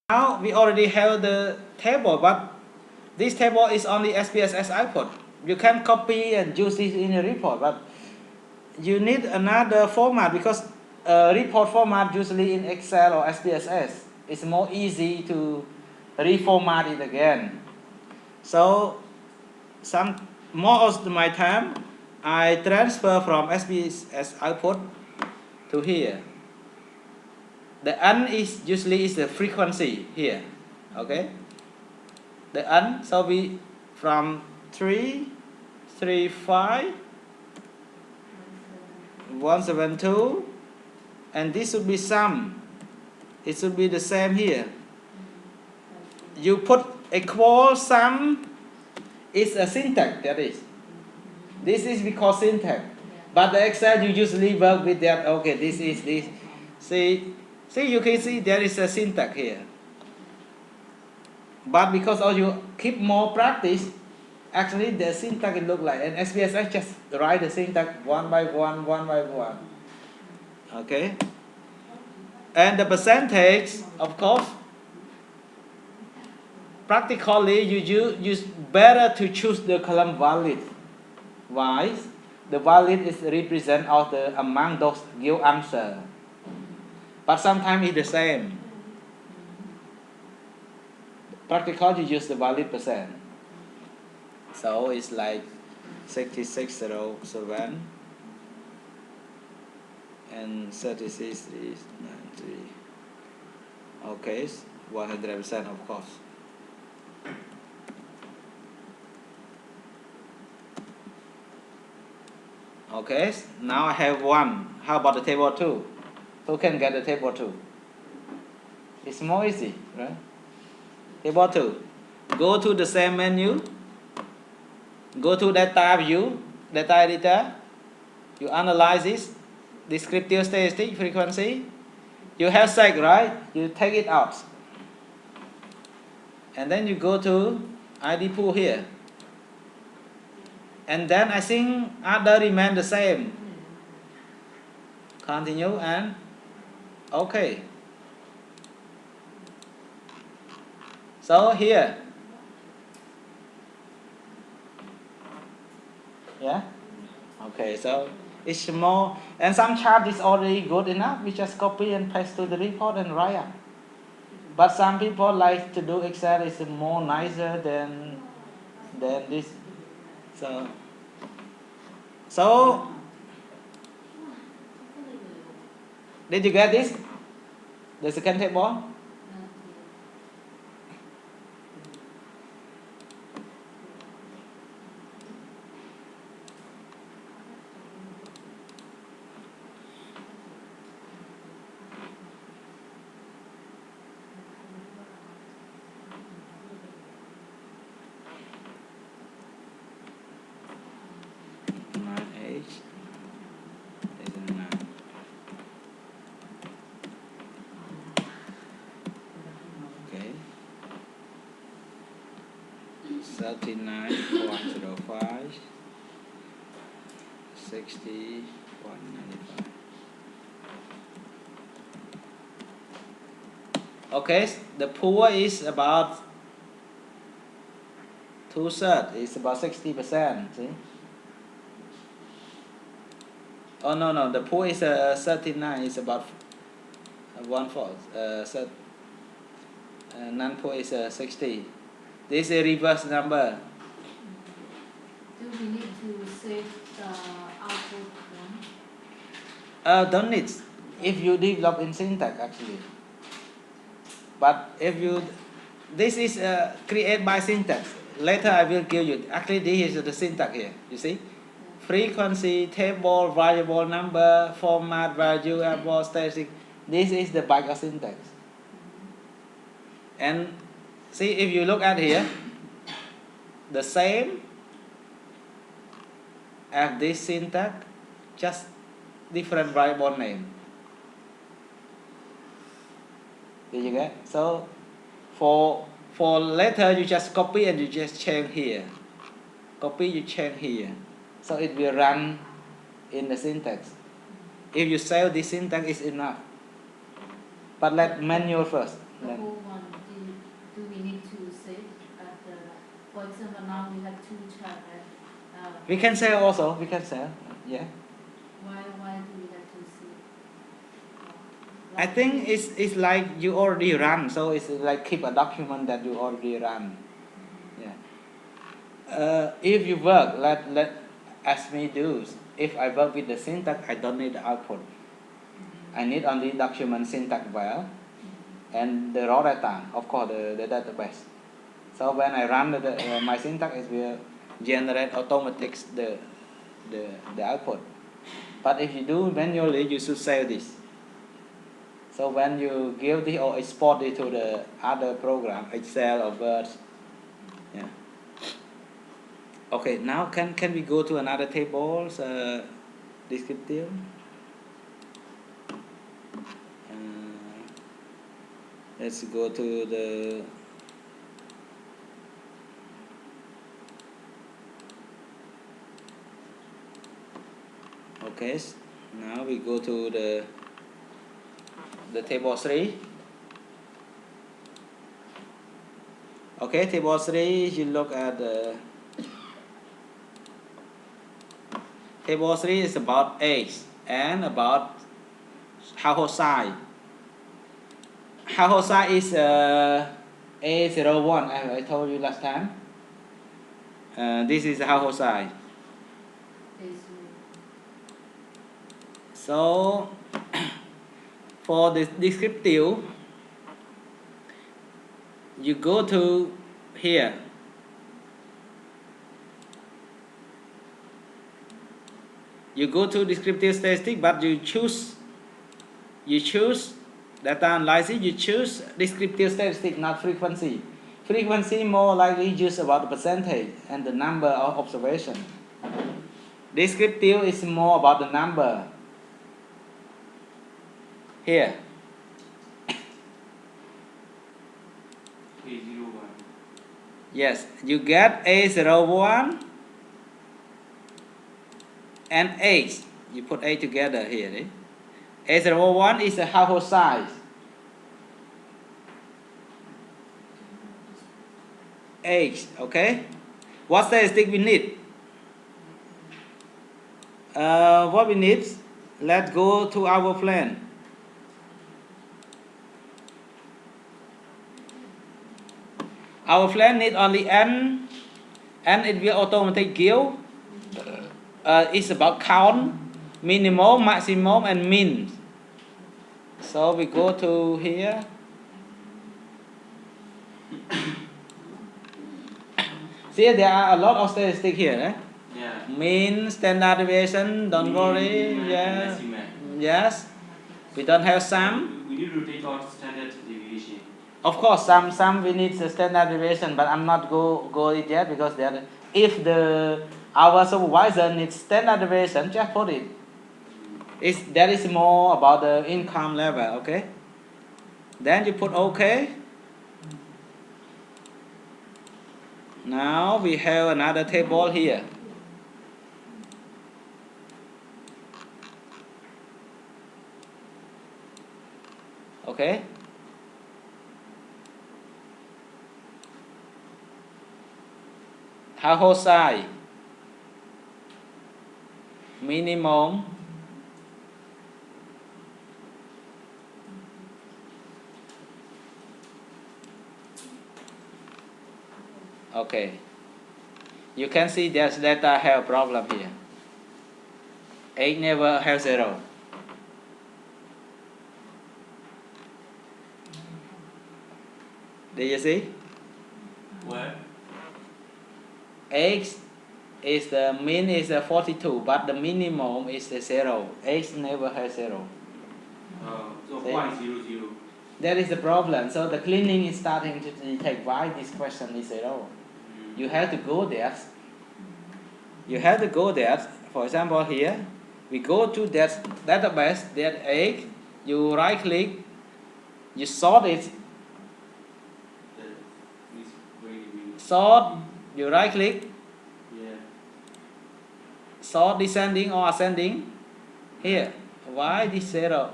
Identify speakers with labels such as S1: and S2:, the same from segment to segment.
S1: Now we already have the table, but this table is only SPSS output. You can copy and use it in a report, but you need another format because report format usually in Excel or SPSS. It's more easy to reformat it again. So most of my time I transfer from SPSS output to here. The N is usually the frequency here, okay? The N, so we from 335 172, and this should be sum. It should be the same here. You put equal sum is a syntax, that is. This is because syntax. But the Excel you usually work with that. Okay, this is this. See, you can see there is a syntax here. But because of you keep more practice, actually the syntax it look like, and SPSS just write the syntax one by one. Okay. And the percentage, of course, practically you better to choose the column valid. Why? The valid is represent of the among those give answer. But sometimes it's the same. Practically you use the valid percent. So it's like 6607 and 36,393. Okay, 100% of course. Okay, now I have one. How about the table 2? Who can get the table 2? It's more easy, right? Table 2. Go to the same menu. Go to data view, data editor. You analyze this. Descriptive statistic frequency. You have seg, right? You take it out. And then you go to ID pool here. And then I think other remain the same. Continue and okay. So here. Yeah? Okay, so it's more, and some chart is already good enough. We just copy and paste to the report and write up. But some people like to do Excel is more nicer than this. So did you get this? The second table? Okay. 39.05 60.95. Okay, the pool is about 2/3. It's about 60%. See? Oh no, the pool is 39. It's about 1/4. Non-pool is 60. This is a reverse number.
S2: Do we need to save the output one?
S1: Don't need. If you develop in syntax actually. But if you, this is created by syntax. Later I will give you. Actually, this is the syntax here. You see, frequency, table, variable number, format, variable, static. This is the bug of syntax. And see, if you look at here, the same as this syntax, just different variable name. Did you get? So for later you just copy and you just change here. Copy, you change here. So it will run in the syntax. If you save this syntax is enough. But let manual first.
S2: the whole one, do we need to save at the, for example, now we have 2 chat, right?
S1: We can sell also, we can sell, yeah.
S2: Why do we have to save?
S1: I think it's like you already run, so it's like keep a document that you already run. Yeah. If you work, let as me do. If I work with the syntax, I don't need the output. I need only document syntax well and the raw data, of course the database. So when I run my syntax, it will generate automatic the output. But if you do manually, you should save this. So when you give this or export it to the other program, Excel or Word, yeah. Okay, now can we go to another table, descriptive? Let's go to the okay. Now we go to the table 3. Okay, table 3. You look at the table 3 is about age and about household size. Household size is A01, as I told you last time. This is the household size. So for the descriptive, you go to here. You go to descriptive statistic, but you choose data analysis, you choose descriptive statistic, not frequency. Frequency more likely just about the percentage and the number of observation. Descriptive is more about the number. Here.
S3: A01.
S1: Yes, you get A01 and age. You put A together here. Eh? A01 is the household size. Age, okay? What statistic we need? What we need? Let's go to our plan. Our plan need only n, and it will automatically give. It's about count, minimum, maximum, and min. So we go to here. See, there are a lot of statistics here. Eh?
S3: Yeah.
S1: Mean, standard deviation, don't worry. Yeah. Yes. We don't have sum.
S3: We need to take out standard deviation.
S1: Of course, some we need the standard deviation, but I'm not go it yet because if our supervisor needs standard deviation, just put it. That is more about the income level, okay? Then you put OK. Now we have another table here. Okay? Household size. Minimum. Okay. You can see that data have a problem here. 8 never have 0. Do you see?
S3: Where?
S1: X is the mean is 42, but the minimum is 0. X never has 0.
S3: So
S1: See?
S3: 0.00.
S1: That is the problem. So the cleaning is starting to detect why this question is 0. You have to go there. You have to go there. For example, here we go to that database, that X. You right click. You sort it. Sort. You right click.
S3: Yeah.
S1: Sort descending or ascending. Here. Why this 0?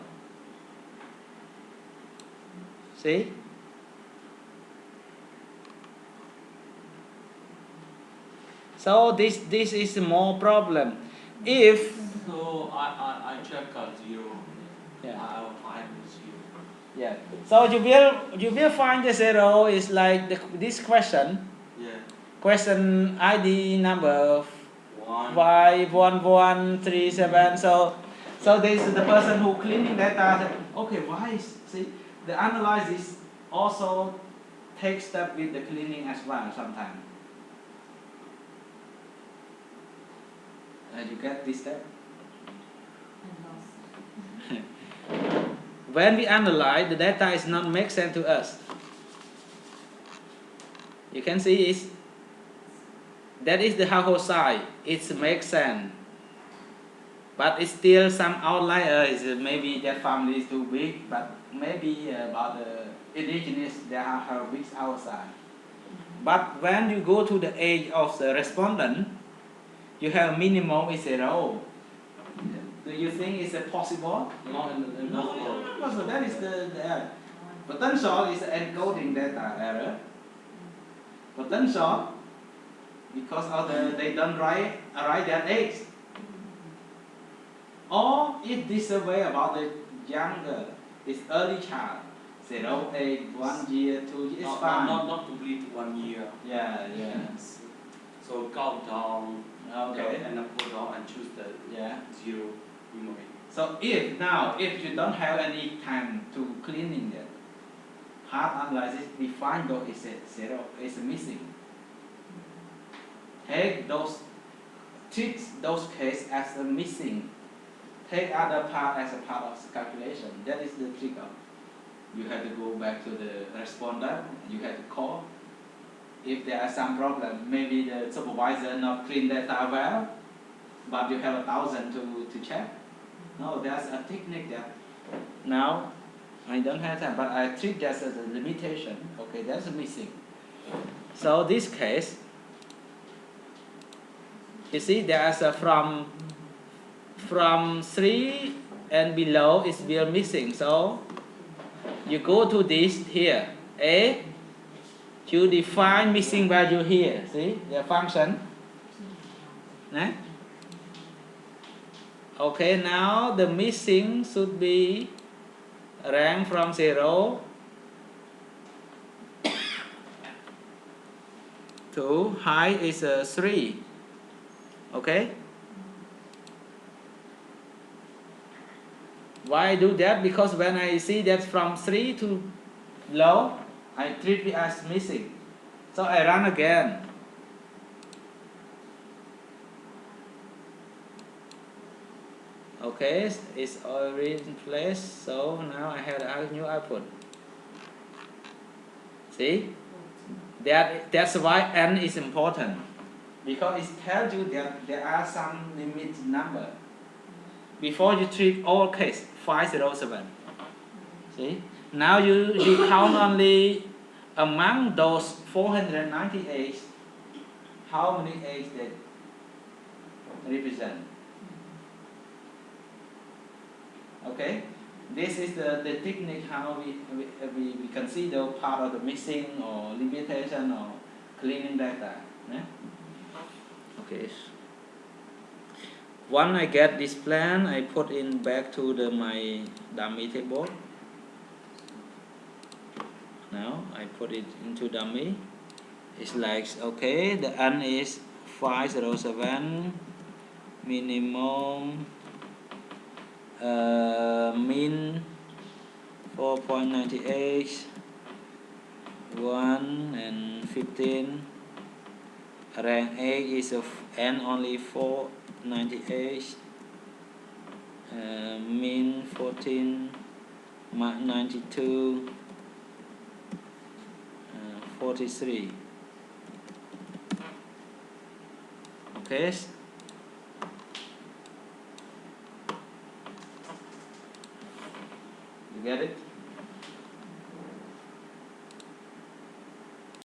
S1: See? So this is more problem. If
S3: So I check 0.
S1: yeah.
S3: I will find 0.
S1: Yeah. So you will find the zero is like this question.
S3: Yeah.
S1: Question ID number
S3: 1.
S1: 51137. So this is the person who cleaning data. Okay, why? See, the analysis also takes step with the cleaning as well sometimes. You get this step? When we analyze, the data is not make sense to us. You can see that is the household size. It makes sense, but it's still some outlier. Is maybe that family is too big, but maybe about the indigenous they have a big outside. But when you go to the age of the respondent, you have minimum is 0. Do you think it's possible?
S3: No,
S1: So that is the error. Potential is encoding data error. Potential because of they don't write their age. Or if this survey about the younger, it's early child, 0, 8, 1 year, 2 years, it's fine.
S3: Not complete 1 year.
S1: Yeah.
S3: So count down.
S1: Okay.
S3: And then put down and choose the 0 memory.
S1: So if you don't have any time to cleaning that, hard analysis define those is 0 is missing. Take treat those cases as a missing. Take other part as a part of the calculation. That is the trick of. You have to go back to the respondent. You have to call. If there are some problem, maybe the supervisor not clean data well, but you have 1,000 to check. No, there's a technique that now I don't have time, but I treat that as a limitation. Okay, that's missing. So this case, you see there's a from 3 and below is still missing. So you go to this here. You define missing value here. See the function. Okay, now the missing should be rank from 0 to high is 3. Okay. Why I do that? Because when I see that from 3 to low, I treat it as missing. So I run again. Okay, it's already in place. So now I have a new output. See? That's why n is important. Because it tells you that there are some limit number. Before you treat all case 507. See? Now you count only among those 498, how many eggs they represent. Okay? This is the technique how we consider part of the missing or limitation or cleaning data. Okay. Once I get this plan, I put in back to my dummy table. Now I put it into dummy. It's like, okay, the n is 507, minimum, min 4.98, 1 and 15. Rank A is of n only 498, min 14, mark 92, 43. Okay. You get it?